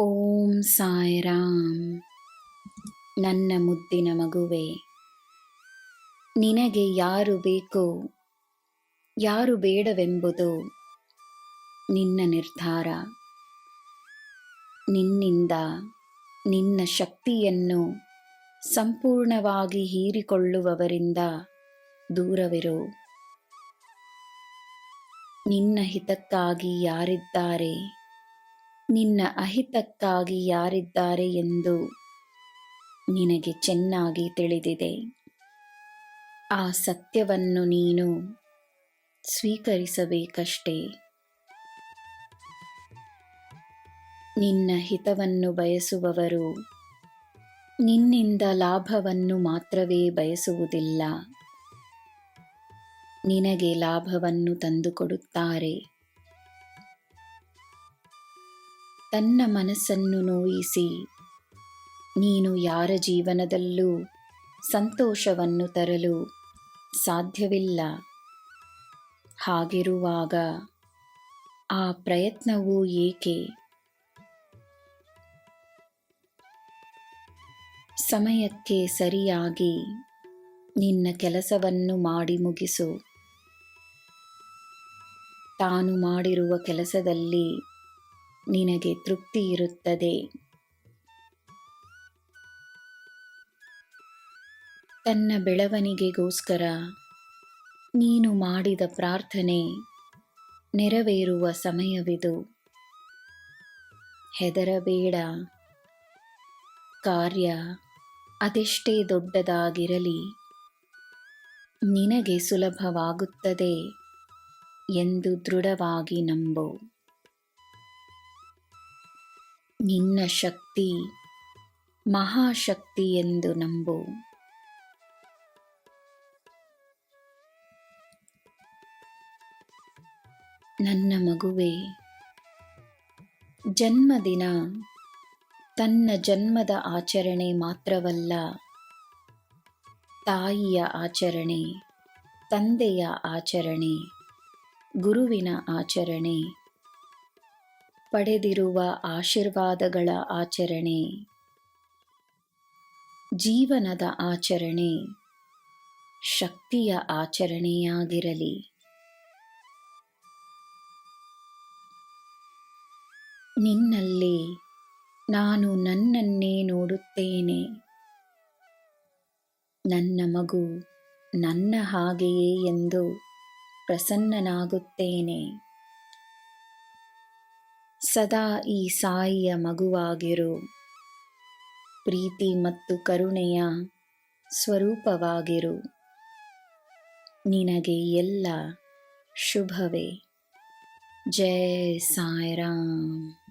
ಓಂ ಸಾಯಿರಾಮ್. ನನ್ನ ಮುದ್ದಿನ ಮಗುವೆ, ನಿನಗೆ ಯಾರು ಬೇಕೋ ಯಾರು ಬೇಡವೆಂಬುದು ನಿನ್ನ ನಿರ್ಧಾರ. ನಿನ್ನಿಂದ ನಿನ್ನ ಶಕ್ತಿಯನ್ನು ಸಂಪೂರ್ಣವಾಗಿ ಹೀರಿಕೊಳ್ಳುವವರಿಂದ ದೂರವಿರು. ನಿನ್ನ ಹಿತಕ್ಕಾಗಿ ಯಾರಿದ್ದಾರೆ, ನಿನ್ನ ಅಹಿತಕ್ಕಾಗಿ ಯಾರಿದ್ದಾರೆ ಎಂದು ನಿನಗೆ ಚೆನ್ನಾಗಿ ತಿಳಿದಿದೆ. ಆ ಸತ್ಯವನ್ನು ನೀನು ಸ್ವೀಕರಿಸಬೇಕಷ್ಟೇ. ನಿನ್ನ ಹಿತವನ್ನು ಬಯಸುವವರು ನಿನ್ನಿಂದ ಲಾಭವನ್ನು ಮಾತ್ರವೇ ಬಯಸುವುದಿಲ್ಲ, ನಿನಗೆ ಲಾಭವನ್ನು ತಂದುಕೊಡುತ್ತಾರೆ. ತನ್ನ ಮನಸ್ಸನ್ನು ನೋಯಿಸಿ ನೀನು ಯಾರ ಜೀವನದಲ್ಲೂ ಸಂತೋಷವನ್ನು ತರಲು ಸಾಧ್ಯವಿಲ್ಲ. ಹಾಗಿರುವಾಗ ಆ ಪ್ರಯತ್ನವೂ ಏಕೆ? ಸಮಯಕ್ಕೆ ಸರಿಯಾಗಿ ನಿನ್ನ ಕೆಲಸವನ್ನು ಮಾಡಿ ಮುಗಿಸು. ತಾನು ಮಾಡಿರುವ ಕೆಲಸದಲ್ಲಿ ನಿನಗೆ ತೃಪ್ತಿ ಇರುತ್ತದೆ. ತನ್ನ ಬೆಳವಣಿಗೆಗೋಸ್ಕರ ನೀನು ಮಾಡಿದ ಪ್ರಾರ್ಥನೆ ನೆರವೇರುವ ಸಮಯವಿದು. ಹೆದರಬೇಡ. ಕಾರ್ಯ ಅದೆಷ್ಟೇ ದೊಡ್ಡದಾಗಿರಲಿ ನಿನಗೆ ಸುಲಭವಾಗುತ್ತದೆ ಎಂದು ದೃಢವಾಗಿ ನಂಬು. ನಿನ್ನ ಶಕ್ತಿ ಮಹಾಶಕ್ತಿ ಎಂದು ನಂಬು. ನನ್ನ ಮಗುವೆ, ಜನ್ಮದಿನ ತನ್ನ ಜನ್ಮದ ಆಚರಣೆ ಮಾತ್ರವಲ್ಲ, ತಾಯಿಯ ಆಚರಣೆ, ತಂದೆಯ ಆಚರಣೆ, ಗುರುವಿನ ಆಚರಣೆ, ಪಡೆದಿರುವ ಆಶೀರ್ವಾದಗಳ ಆಚರಣೆ, ಜೀವನದ ಆಚರಣೆ, ಶಕ್ತಿಯ ಆಚರಣೆಯಾಗಿರಲಿ. ನಿನ್ನಲ್ಲಿ ನಾನು ನನ್ನನ್ನೇ ನೋಡುತ್ತೇನೆ. ನನ್ನ ಮಗು ನನ್ನ ಹಾಗೆಯೇ ಎಂದು ಪ್ರಸನ್ನನಾಗುತ್ತೇನೆ. ಸದಾ ಈ ಸಾಯಿಯ ಮಗುವಾಗಿರು. ಪ್ರೀತಿ ಮತ್ತು ಕರುಣೆಯ ಸ್ವರೂಪವಾಗಿರು. ನಿನಗೆ ಎಲ್ಲ ಶುಭವೇ. ಜೈ ಸಾಯಿರಾಮ್.